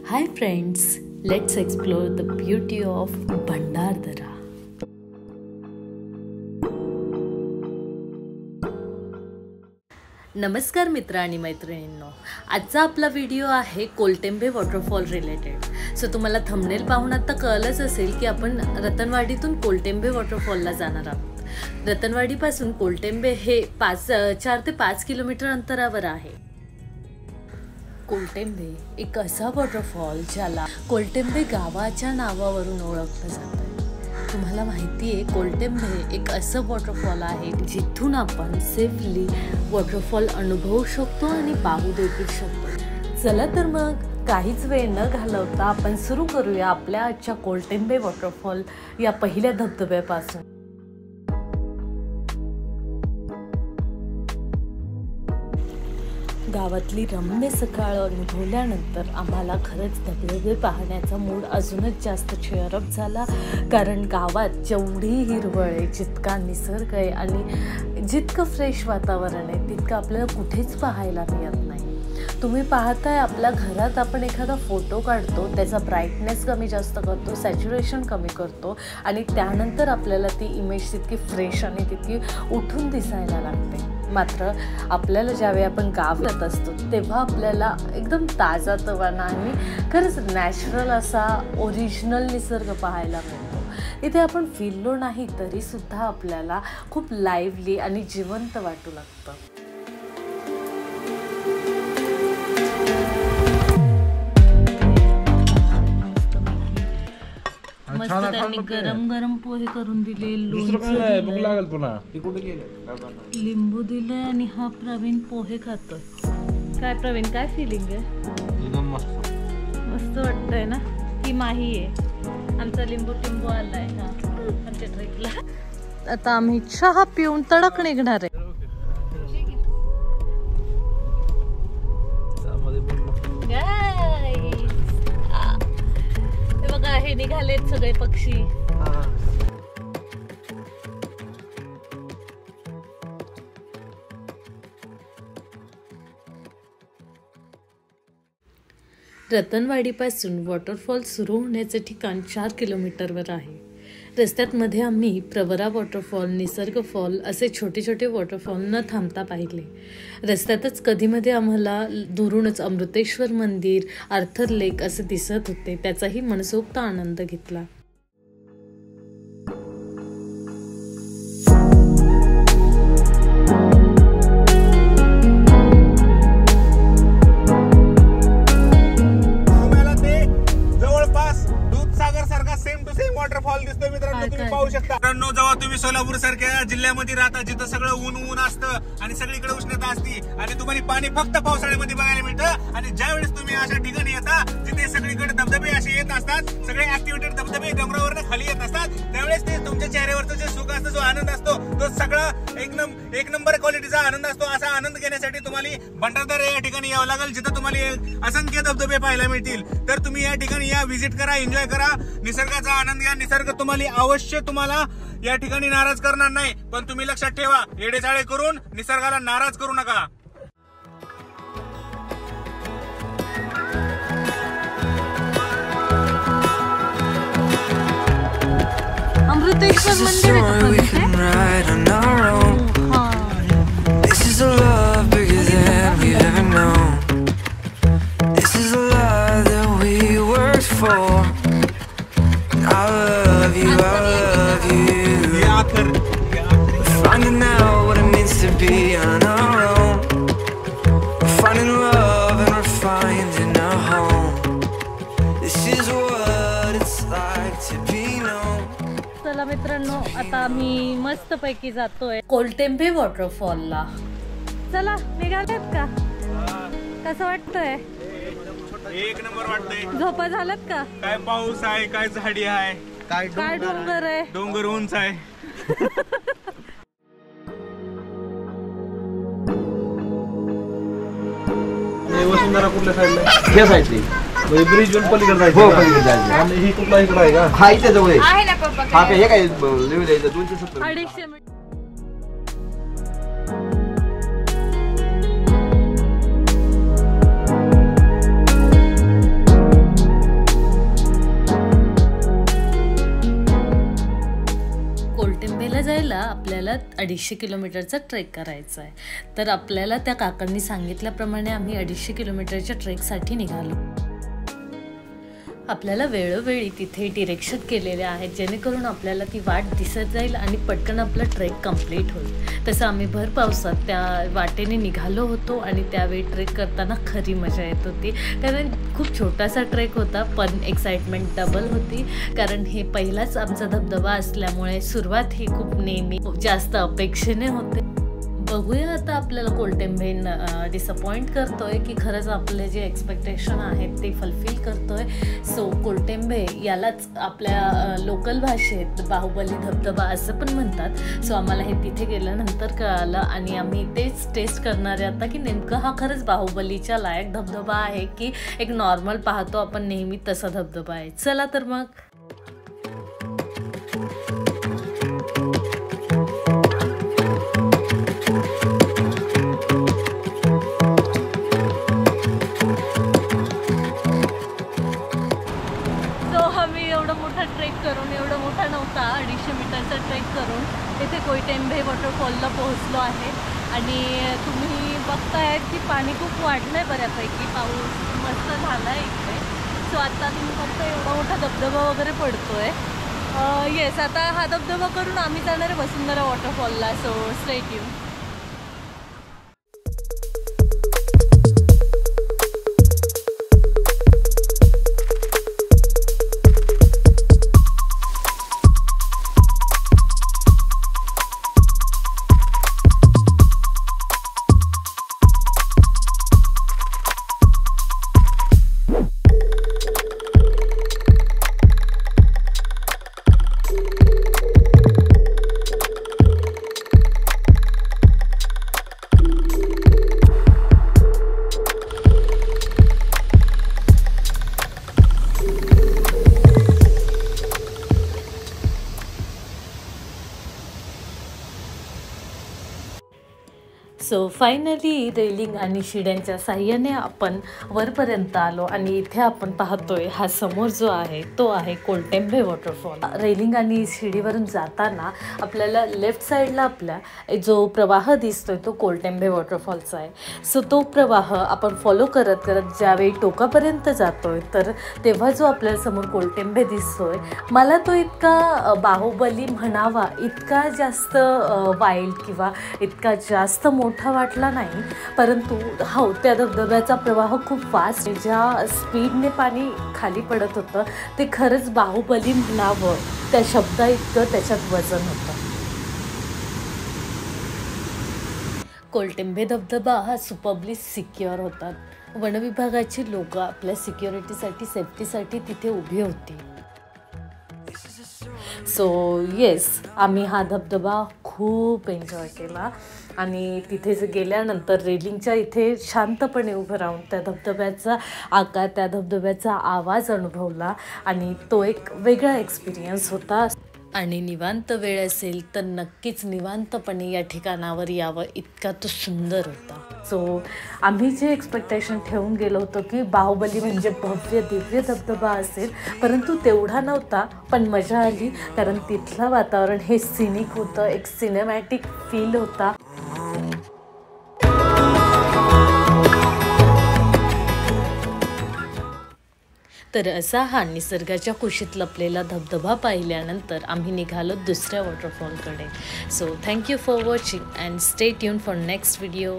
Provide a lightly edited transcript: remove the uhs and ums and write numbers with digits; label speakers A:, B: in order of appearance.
A: Hi friends, let's explore the beauty of Bhandardara. नमस्कार मित्र आणि मैत्रिणींनो, आजचा आपला व्हिडिओ आहे कोलटेंबे वॉटरफॉल रिलेटेड. सो तुम्हाला थंबनेल पाहून आता कळलंच असेल की आपण रतनवाडीतून कोलटेंबे वॉटरफॉलला जाणार आहोत. रतनवाडीपासून कोलटेंबे हे 4 ते 5 किलोमीटर अंतरावर आहे. कोलटेंबे एक असा वॉटरफॉल ज्याला कोलटेंबे गावाच्या नावावरून ओळखलं जातं. तुम्हाला माहिती आहे, कोलटेंबे एक असं वॉटरफॉल आहे जिथून आपण सेफली वॉटरफॉल अनुभवू शकतो आणि पाहू देखील शकतो. चला तर मग काहीच वेळ न घालवता आपण सुरू करूया आपल्या आजच्या कोलटेंबे वॉटरफॉल या पहिल्या धबधब्यापासून. गावातली रम्य सकाळ अनुभवल्यानंतर आम्हाला खरंच धबधबे पाहण्याचा मूड अजूनच जास्त चेअरअप झाला. कारण गावात जेवढी हिरवळ आहे, जितका निसर्ग आहे आणि जितकं फ्रेश वातावरण आहे तितकं आपल्याला कुठेच पाहायला मिळत नाही. तुम्ही पाहताय, आपल्या घरात आपण एखादा फोटो काढतो, त्याचा ब्राईटनेस कमी जास्त करतो, सॅच्युरेशन कमी करतो आणि त्यानंतर आपल्याला ती इमेज तितकी फ्रेश आणि तितकी उठून दिसायला लागते. मात्र आपल्याला ज्यावेळी आपण गावात असतो तेव्हा आपल्याला एकदम ताजा तवाना आणि खरंच नॅचरल असा ओरिजिनल निसर्ग पाहायला मिळतो. इथे आपण फिरलो नाही तरीसुद्धा आपल्याला खूप लाईव्हली आणि जिवंत वाटू लागतं. मस्त त्यांनी गरम गरम पोहे करून दिले, लिंबू दिले आणि हा प्रवीण पोहे खातोय. काय प्रवीण, काय फिलिंग आहे? मस्त वाटतंय ना. ही माही आहे, आमचा लिंबू टिंबू आलाय आमच्या ट्रेकला. आता आम्ही चहा पिऊन तडक निघणार आहे. बघा, हे निघालेत सगळे पक्षी. रतनवाडीपासून वॉटरफॉल सुरू होण्याचे ठिकाण 4 किलोमीटरवर आहे. रस्त्यात मध्ये आम्ही प्रवरा वॉटरफॉल, निसर्ग फॉल असे छोटे छोटे वॉटरफॉल न थांबता पाहिले. रस्त्यातच कधीमध्ये आम्हाला दुरूनच अमृतेश्वर मंदिर, आर्थर लेक असे दिसत होते. त्याचाही मनसोक्त आनंद घेतला.
B: वॉटरफॉल दिसतोय मित्रांनो, तुम्ही पाहू शकता. मित्रांनो, जेव्हा तुम्ही सोलापूर सारख्या जिल्ह्यामध्ये राहता, जिथं सगळं ऊन असतं आणि सगळीकडे उष्णता असते आणि तुम्हाला पाणी फक्त पावसाळ्यामध्ये बघायला मिळतं, आणि ज्या वेळेस तुम्ही अशा ठिकाणी येता जिथे सगळीकडे धबधबे असे येत असतात, सगळे ऍक्टिव्हेटेड धबधबे डोंगरावरनं खाली येत असतात, त्यावेळेस ते तुमच्या चेहऱ्यावरचा जे सुख असतं, जो आनंद असतो, तो सगळा एक नंबर क्वालिटीचा आनंद असतो. असा आनंद घेण्यासाठी तुम्हाला भंडारदरा या ठिकाणी यावं लागेल, जिथं तुम्हाला असंख्य धबधबे पाहायला मिळतील. तर तुम्ही या ठिकाणी या, व्हिजिट करा, एन्जॉय करा, निसर्गाचा आनंद घ्या. निसर्ग तुम्हाला या ठिकाणी नाराज करणार नाही, पण तुम्ही लक्षात ठेवा, येडेचाळे करून निसर्गाला नाराज करू नका.
A: अमृतेश्वर मंदिर
C: finding out what it means to be on our own, finding love and we're finding a home. This is what it's like to be known.
A: चला मित्रांनो, आता आम्ही मस्त पैकी जातोय कोलटेंबे वॉटरफॉलला. चला, निघालेत का? कसं वाटतंय?
B: एक नंबर वाटतंय.
A: झोपा झालात का?
B: काय पाऊस आहे, काय झाडी आहे,
A: काय डोंगर आहे,
B: डोंगर उंच आहे.
D: वसुंधरा कुठल्या साईडला? ह्या साईडची ब्रिज वरून पलीकडे जायचं. हो, पलीकडे जायचं. आणि ही कुठला इकडे आहे का? हा, इथे जवळ आहे ना पप्पा. हा, हे काय लिहून द्यायचं 270
A: 250 मीटर. आम्हाला 250 किलोमीटरचा ट्रेक करायचा आहे. तर आपल्याला त्या काकांनी सांगितल्याप्रमाणे आम्ही 250 किलोमीटरच्या ट्रेकसाठी निघालो. आपल्याला वेळोवेळी तिथे डिरेक्शन केलेले आहेत जेणेकरून आपल्याला ती वाट दिसत जाईल आणि पटकन आपला ट्रेक कंप्लीट होईल. तसं आम्ही भर पावसात त्या वाटेने निघालो होतो आणि त्यावेळी ट्रेक करताना खरी मजा येत होती, कारण खूप छोटासा ट्रेक होता पण एक्साइटमेंट डबल होती, कारण हे पहिलाच आमचा धबधबा असल्यामुळे सुरुवात ही खूप नेहमी जास्त अपेक्षेने होते. बघूया आता आपल्याला कोलटेंबेन डिसअपॉइंट करतोय की खरंच आपले जे एक्सपेक्टेशन आहेत ते फुलफिल करतोय. सो कोलटेंबे यालाच आपल्या लोकल भाषेत बाहुबली धबधबा असं पण म्हणतात. सो आम्हाला हे तिथे गेल्यानंतर कळालं आणि आम्ही तेच टेस्ट करणार आहे आता की नेमकं हा खरंच बाहुबलीच्या लायक धबधबा आहे की एक नॉर्मल पाहतो आपण नेहमी तसा धबधबा आहे. चला तर मग. एवढा मोठा नव्हता, 250 मीटरचा ट्रेक करून इथे कोलटेंबे वॉटरफॉलला पोहोचलो आहे आणि तुम्ही बघताय की पाणी खूप वाढलं आहे बऱ्यापैकी, पाऊस मस्त झाला आहे इकडे. सो आता तुम्ही फक्त एवढा मोठा धबधबा वगैरे पडतो आहे. येस, आता हा धबधबा करून आम्ही जाणार आहे वसुंधरा वॉटरफॉलला. So stay tune. So finally railing आणि शिड्यांच्या साह्याने आपण वरपर्यंत आलो आणि इथे आपण पाहतोय हा समोर जो आहे तो आहे कोलटेंबे वॉटरफॉल. रेलिंग आणि शिडीवरून जाताना आपल्याला लेफ्ट साईडला आपला जो प्रवाह दिसतोय तो कोलटेंबे वॉटरफॉलचा आहे. सो तो प्रवाह आपण फॉलो करत करत ज्यावेळी टोकापर्यंत जातोय तर तेव्हा जो आपल्याला समोर कोलटेंबे दिसतोय, मला तो इतका बाहुबली म्हणावा इतका जास्त वाईल्ड किंवा इतका जास्त मोठा वाटला नाही, परंतु हो त्या धबधब्याचा प्रवाह खूप फास्ट, ज्या स्पीडने पाणी खाली पडत होतं ते खरंच बाहुबली म्हणावं त्या शब्दा इतकं त्याच्यात वजन होतं. कोलटेंबे धबधबा हा सुपरबली सिक्युअर होता. वनविभागाची लोक आपल्या सिक्युरिटीसाठी सेफ्टीसाठी तिथे उभी होती. सो येस, आम्ही हा धबधबा खूप एन्जॉय केला आणि तिथे गेल्यानंतर रेलिंगच्या इथे शांतपणे उभं राहून त्या धबधब्याचा आकार, त्या धबधब्याचा आवाज अनुभवला आणि तो एक वेगळा एक्सपिरियन्स होता. आणि निवांत वेळ असेल तर नक्कीच निवांतपणे या ठिकाणावर यावं, इतका तो सुंदर होता. सो आम्ही जे एक्सपेक्टेशन ठेवून गेलो होतो की बाहुबली म्हणजे भव्य दिव्य धबधबा असेल, परंतु तेवढा नव्हता, पण मजा आली कारण तिथलं वातावरण हे सिनिक होतं, एक सिनेमॅटिक फील होता. तर असा हा निसर्गाच्या कुशीत लपलेला धबधबा पाहिल्यानंतर आम्ही निघालो दुसऱ्या वॉटरफॉलकडे. So thank you for watching and stay tune for next video.